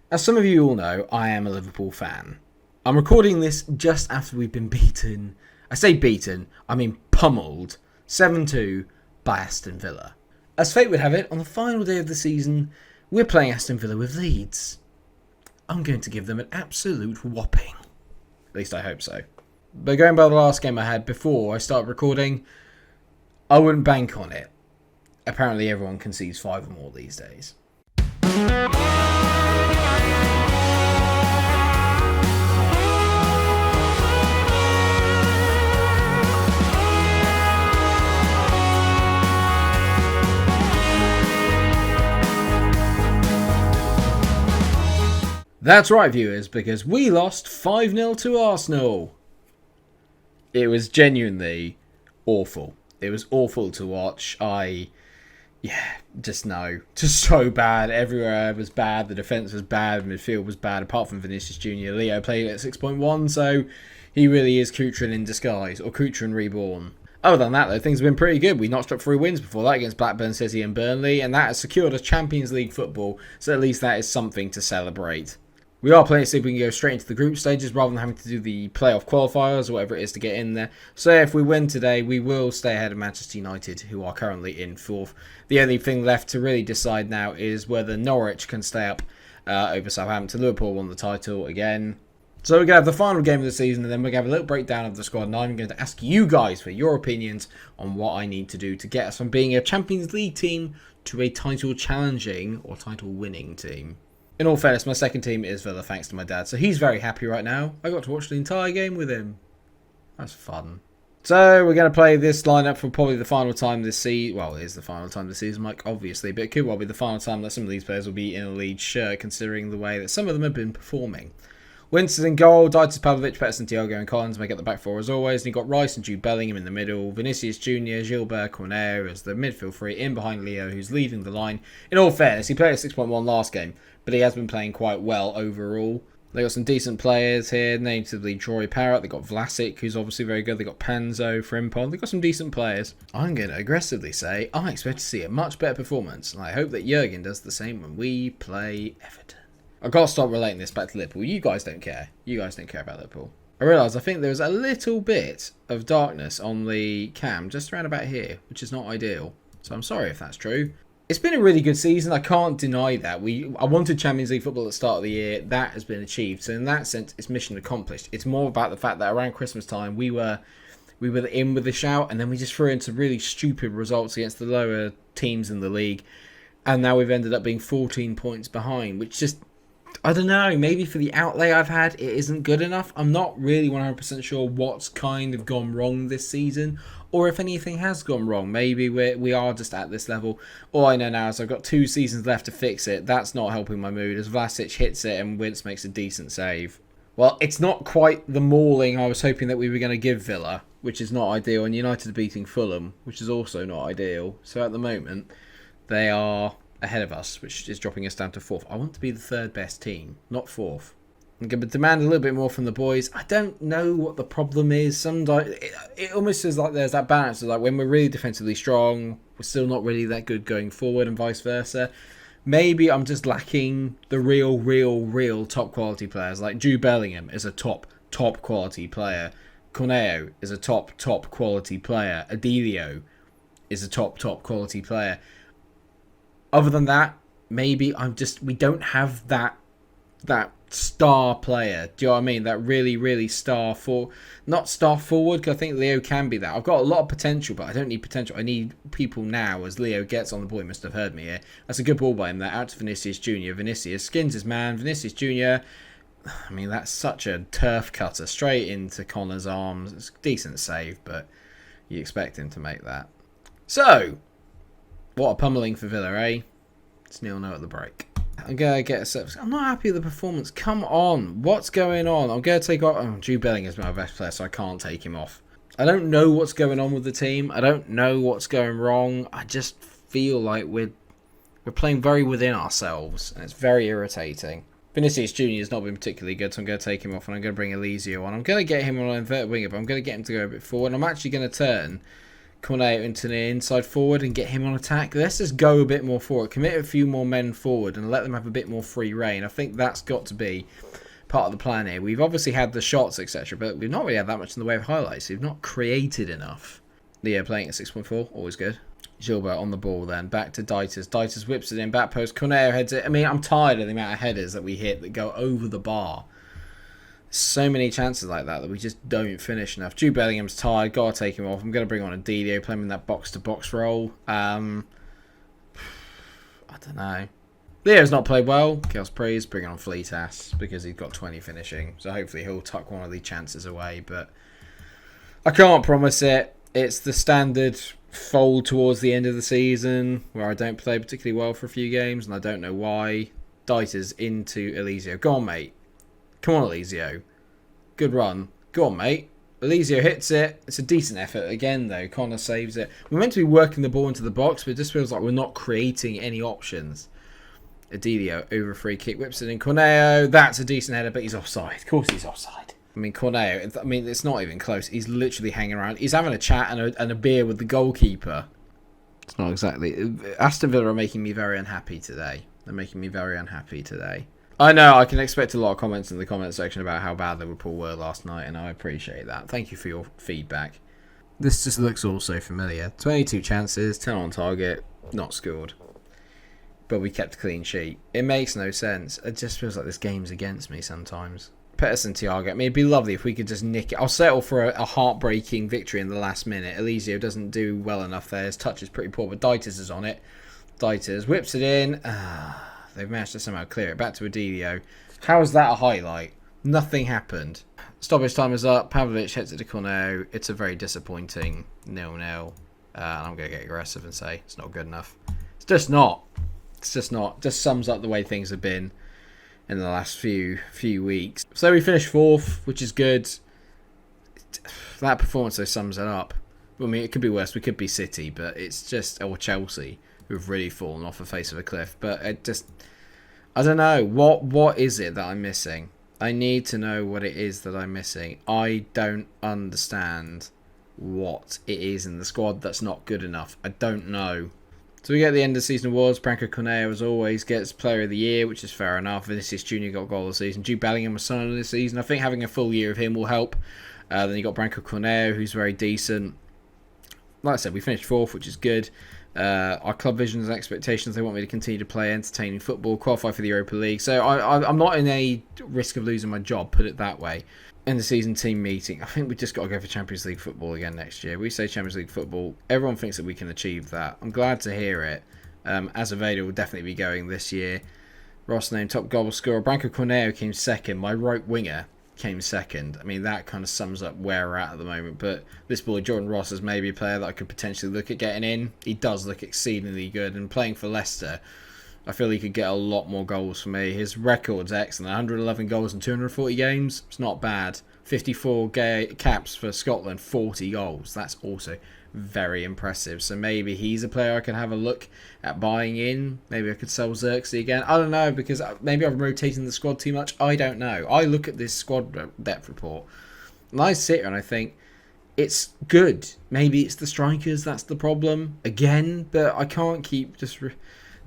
As some of you all know, I am a Liverpool fan. I'm recording this just after we've been beaten. I say beaten, I mean pummeled 7-2 by Aston Villa. As fate would have it, on the final day of the season, we're playing Aston Villa with Leeds. I'm going to give them an absolute whopping. At least I hope so. But going by the last game I had before I started recording, I wouldn't bank on it. Apparently everyone concedes 5 or more these days. That's right, viewers, because we lost 5-0 to Arsenal. It was genuinely awful. It was awful to watch. Just so bad. Everywhere was bad. The defence was bad. The midfield was bad, apart from Vinicius Jr. Leo played at 6.1, so he really is Kutrин in disguise, or Kutrin reborn. Other than that, though, things have been pretty good. We notched up 3 wins before that against Blackburn City and Burnley, and that has secured us Champions League football, so at least that is something to celebrate. We are playing to see if we can go straight into the group stages rather than having to do the playoff qualifiers or whatever it is to get in there. So if we win today, we will stay ahead of Manchester United, who are currently in 4th. The only thing left to really decide now is whether Norwich can stay up over Southampton. Liverpool won the title again. So we're going to have the final game of the season, and then we're going to have a little breakdown of the squad, and I'm going to ask you guys for your opinions on what I need to do to get us from being a Champions League team to a title challenging or title winning team. In all fairness, my second team is Villa, thanks to my dad, so he's very happy right now. I got to watch the entire game with him. That's fun. So we're going to play this lineup for probably the final time this season. Well, it is the final time this season, Mike, obviously, but it could well be the final time that some of these players will be in a Leeds shirt, considering the way that some of them have been performing. Winston in goal, Daitis, Pavlovic, Pettersson, Thiago and Collins make up the back four as always. And you've got Rice and Jude Bellingham in the middle. Vinicius Jr., Gilbert, Cornet as the midfield three, in behind Leo, who's leading the line. In all fairness, he played at 6.1 last game, but he has been playing quite well overall. They got some decent players here, natively Troy Parrott. They got Vlasic, who's obviously very good. They got Panzo, Frimpong. They got some decent players. I'm going to aggressively say I expect to see a much better performance, and I hope that Jurgen does the same when we play Everton. I've got to stop relating this back to Liverpool. You guys don't care. You guys don't care about Liverpool. I realise I think there was a little bit of darkness on the cam just around about here, which is not ideal. So I'm sorry if that's true. It's been a really good season. I can't deny that. I wanted Champions League football at the start of the year. That has been achieved. So in that sense, it's mission accomplished. It's more about the fact that around Christmas time, we were in with the shout, and then we just threw into really stupid results against the lower teams in the league. And now we've ended up being 14 points behind, which just... I don't know, maybe for the outlay I've had, it isn't good enough. I'm not really 100% sure what's kind of gone wrong this season, or if anything has gone wrong. Maybe we are just at this level. All I know now is I've got 2 seasons left to fix it. That's not helping my mood, as Vlasic hits it and Wince makes a decent save. Well, it's not quite the mauling I was hoping that we were going to give Villa, which is not ideal, and United beating Fulham, which is also not ideal. So at the moment, they are ahead of us, which is dropping us down to 4th. I want to be the 3rd best team, not 4th. I'm going to demand a little bit more from the boys. I don't know what the problem is. Sometimes it almost feels like there's that balance of like when we're really defensively strong, we're still not really that good going forward, and vice versa. Maybe I'm just lacking the real top quality players. Like Jude Bellingham is a top quality player. Corneo is a top quality player. Adelio is a top quality player. Other than that, maybe we don't have that star player. Do you know what I mean? That really not star forward, because I think Leo can be that. I've got a lot of potential, but I don't need potential. I need people now. As Leo gets on the ball, he must have heard me here. That's a good ball by him there. Out to Vinicius Jr. Vinicius skins his man. Vinicius Jr. I mean, that's such a turf cutter straight into Connor's arms. It's a decent save, but you expect him to make that. So, what a pummeling for Villa, eh? It's 0-0 at the break. I'm going to get a service. I'm not happy with the performance. Come on. What's going on? I'm going to take off... Oh, Jude Bellingham is my best player, so I can't take him off. I don't know what's going on with the team. I don't know what's going wrong. I just feel like we're playing very within ourselves, and it's very irritating. Vinicius Jr. has not been particularly good, so I'm going to take him off, and I'm going to bring Elisio on. I'm going to get him on an inverted winger, but I'm going to get him to go a bit forward. I'm actually going to turn Cornet into the inside forward and get him on attack. Let's just go a bit more forward. Commit a few more men forward and let them have a bit more free reign. I think that's got to be part of the plan here. We've obviously had the shots, etc., but we've not really had that much in the way of highlights. We've not created enough. Leo playing at 6.4, always good. Gilbert on the ball then, back to Dieters. Dieters whips it in, back post, Corneo heads it. I mean, I'm tired of the amount of headers that we hit that go over the bar. So many chances like that we just don't finish enough. Jude Bellingham's tired, gotta take him off. I'm going to bring on a Didio, play him in that box-to-box role. I don't know. Leo's not played well. Kels Praise, bringing on Fleetass because he's got 20 finishing. So hopefully he'll tuck one of these chances away, but I can't promise it. It's the standard fold towards the end of the season where I don't play particularly well for a few games and I don't know why. Dieters into Eliseo. Go on, mate. Come on, Eliseo. Good run. Go on, mate. Eliseo hits it. It's a decent effort again, though. Connor saves it. We're meant to be working the ball into the box, but it just feels like we're not creating any options. Adelio over free kick. Whips it in. Corneo. That's a decent header, but he's offside. Of course he's offside. I mean, Corneo, it's not even close. He's literally hanging around. He's having a chat and a beer with the goalkeeper. It's not exactly... Aston Villa are making me very unhappy today. They're making me very unhappy today. I know, I can expect a lot of comments in the comment section about how bad Liverpool were last night, and I appreciate that. Thank you for your feedback. This just looks all so familiar. 22 chances, 10 on target, not scored. But we kept a clean sheet. It makes no sense. It just feels like this game's against me sometimes. Pettersson, Thiago. I mean, it'd be lovely if we could just nick it. I'll settle for a heartbreaking victory in the last minute. Eliseo doesn't do well enough there. His touch is pretty poor, but Dieters is on it. Dieters whips it in. They've managed to somehow clear it. Back to Adelio. How is that a highlight? Nothing happened. Stoppage time is up. Pavlovic hits it to Corneo. It's a very disappointing 0-0. I'm going to get aggressive and say it's not good enough. It's just not. It's just not. Just sums up the way things have been in the last few weeks. So we finished 4th, which is good. That performance though sums it up. I mean, it could be worse. We could be City, but it's just... Or Chelsea, who've really fallen off the face of a cliff. But it just... I don't know. What is it that I'm missing? I need to know what it is that I'm missing. I don't understand what it is in the squad that's not good enough. I don't know. So we get the end of season awards. Branco Corneo, as always, gets Player of the Year, which is fair enough. Vinicius Jr. got Goal of the Season. Jude Bellingham was signed this season. I think having a full year of him will help. Then you got Branco Corneo, who's very decent. Like I said, we finished 4th, which is good. Our club visions and expectations, they want me to continue to play entertaining football, qualify for the Europa League. So I'm not in a risk of losing my job, put it that way. In the season team meeting, I think we just got to go for Champions League football again next year. We say Champions League football, everyone thinks that we can achieve that. I'm glad to hear it. Azevedo will definitely be going this year. Ross named top goal scorer. Branco Corneo came second. My right winger came second. I mean, that kind of sums up where we're at the moment. But this boy, Jordan Ross, is maybe a player that I could potentially look at getting in. He does look exceedingly good. And playing for Leicester, I feel he could get a lot more goals for me. His record's excellent. 111 goals in 240 games. It's not bad. 54 caps for Scotland, 40 goals. That's also very impressive. So maybe he's a player I can have a look at buying in. Maybe I could sell Xerxes again. I don't know, because maybe I'm rotating the squad too much. I don't know. I look at this squad depth report and I sit here and I think it's good. Maybe it's the strikers that's the problem again, but I can't keep just...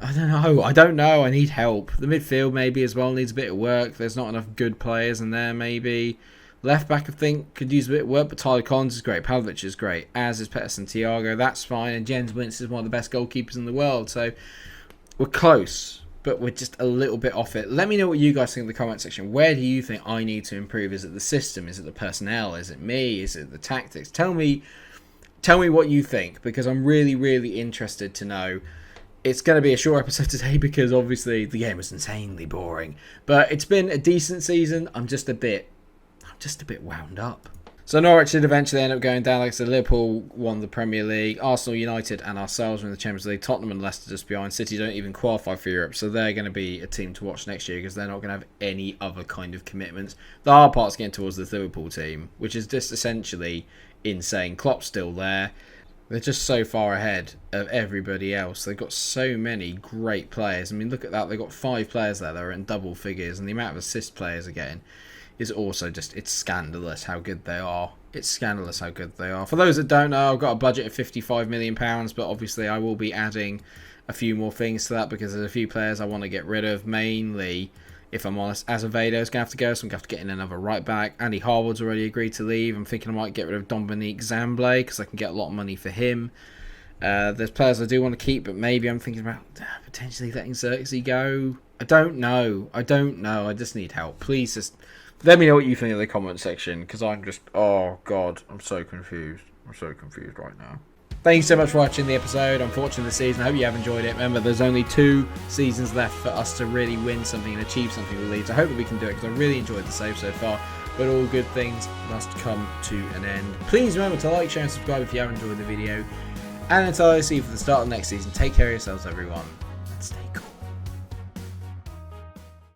I don't know. I need help. The midfield maybe as well needs a bit of work. There's not enough good players in there maybe. Left back, I think, could use a bit of work, but Tyler Collins is great. Pavlovic is great, as is Pettersson, Thiago. That's fine. And Jens Wintz is one of the best goalkeepers in the world. So we're close, but we're just a little bit off it. Let me know what you guys think in the comment section. Where do you think I need to improve? Is it the system? Is it the personnel? Is it me? Is it the tactics? Tell me what you think, because I'm really, really interested to know. It's going to be a short episode today because obviously the game was insanely boring. But it's been a decent season. I'm just a bit wound up. So Norwich did eventually end up going down. Like I said, Liverpool won the Premier League. Arsenal, United and ourselves are in the Champions League. Tottenham and Leicester just behind. City don't even qualify for Europe. So they're going to be a team to watch next year because they're not going to have any other kind of commitments. The hard part's getting towards the Liverpool team, which is just essentially insane. Klopp's still there. They're just so far ahead of everybody else. They've got so many great players. I mean, look at that. They've got 5 players there that are in double figures. And the amount of assist players are getting is also just, it's scandalous how good they are. It's scandalous how good they are. For those that don't know, I've got a budget of £55 million, but obviously I will be adding a few more things to that because there's a few players I want to get rid of. Mainly, if I'm honest, Azevedo's going to have to go, so I'm going to have to get in another right back. Andy Harwood's already agreed to leave. I'm thinking I might get rid of Dominique Zamblé because I can get a lot of money for him. There's players I do want to keep, but maybe I'm thinking about potentially letting Xerxes go. I don't know. I just need help. Please just let me know what you think in the comment section, because I'm just, oh god, I'm so confused. I'm so confused right now. Thank you so much for watching the episode. Unfortunately, the season. I hope you have enjoyed it. Remember, there's only 2 seasons left for us to really win something and achieve something with Leeds. I hope that we can do it, because I really enjoyed the save so far. But all good things must come to an end. Please remember to like, share, and subscribe if you have enjoyed the video. And until I see you for the start of next season, take care of yourselves, everyone.